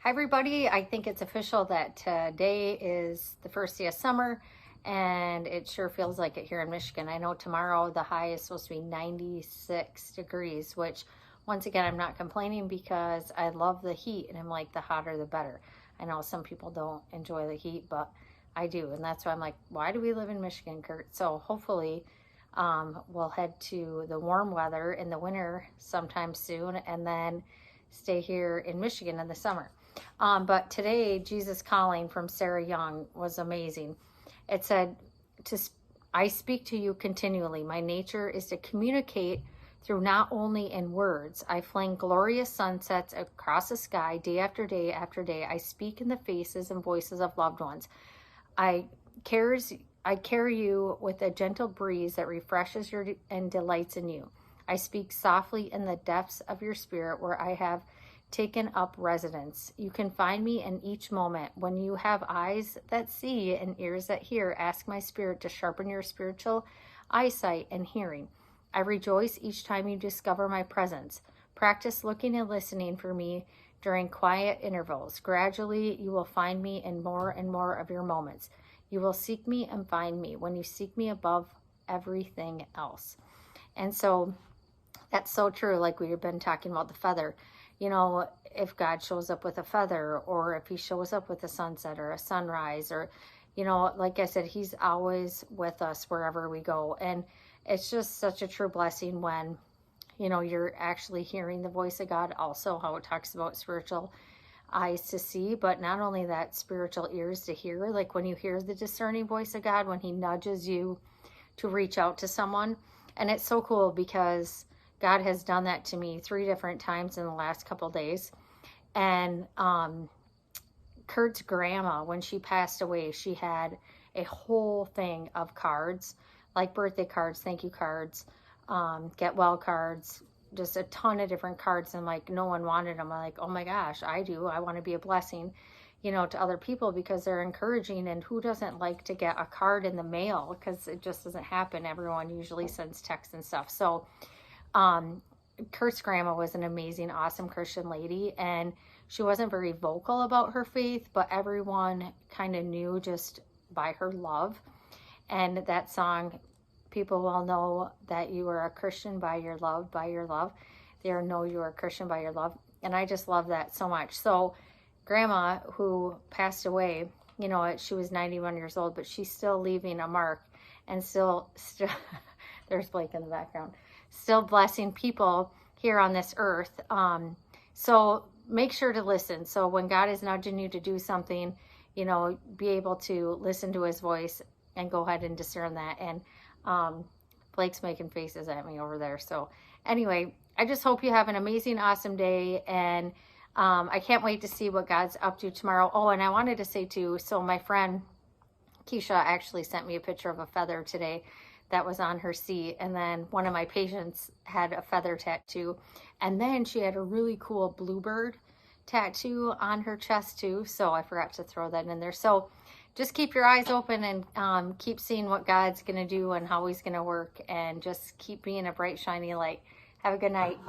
Hi everybody, I think it's official that today is the first day of summer and it sure feels like it here in Michigan. I know tomorrow the high is supposed to be 96 degrees, which once again, I'm not complaining because I love the heat and I'm like the hotter the better. I know some people don't enjoy the heat, but I do. And that's why I'm like, why do we live in Michigan, Kurt? So hopefully we'll head to the warm weather in the winter sometime soon and then stay here in Michigan in the summer. But today, Jesus Calling from Sarah Young was amazing. It said, I speak to you continually. My nature is to communicate through not only in words. I fling glorious sunsets across the sky day after day after day. I speak in the faces and voices of loved ones. I carry you with a gentle breeze that refreshes you and delights in you. I speak softly in the depths of your spirit where I have taken up residence. You can find me in each moment. When you have eyes that see and ears that hear, ask my spirit to sharpen your spiritual eyesight and hearing. I rejoice each time you discover my presence. Practice looking and listening for me during quiet intervals. Gradually, you will find me in more and more of your moments. You will seek me and find me when you seek me above everything else. And so that's so true. Like we've been talking about the feather. You know, if God shows up with a feather, or if he shows up with a sunset or a sunrise, or, you know, like I said, he's always with us wherever we go. And it's just such a true blessing when, you know, you're actually hearing the voice of God. Also, how it talks about spiritual eyes to see, but not only that, spiritual ears to hear. Like when you hear the discerning voice of God, when he nudges you to reach out to someone. And it's so cool because God has done that to me 3 different times in the last couple days. And Kurt's grandma, when she passed away, she had a whole thing of cards, like birthday cards, thank you cards, get well cards, just a ton of different cards. And like, no one wanted them. I'm like, oh my gosh, I do. I want to be a blessing, you know, to other people because they're encouraging. And who doesn't like to get a card in the mail? Because it just doesn't happen. Everyone usually sends texts and stuff. So Kurt's grandma was an amazing, awesome Christian lady, and she wasn't very vocal about her faith, but everyone kind of knew just by her love. And that song, people will know that you are a Christian by your love, by your love. They'll know you are a Christian by your love. And I just love that so much. So grandma, who passed away, you know, she was 91 years old, but she's still leaving a mark and still there's Blake in the background, still blessing people here on this earth. So make sure to listen. So when God is nudging you to do something, you know, be able to listen to his voice and go ahead and discern that. And Blake's making faces at me over there. So anyway, I just hope you have an amazing, awesome day. And I can't wait to see what God's up to tomorrow. Oh, and I wanted to say too, so my friend Keisha actually sent me a picture of a feather today that was on her seat. And then one of my patients had a feather tattoo. And then she had a really cool bluebird tattoo on her chest too. So I forgot to throw that in there. So just keep your eyes open and keep seeing what God's going to do and how he's going to work. And just keep being a bright, shiny light. Have a good night.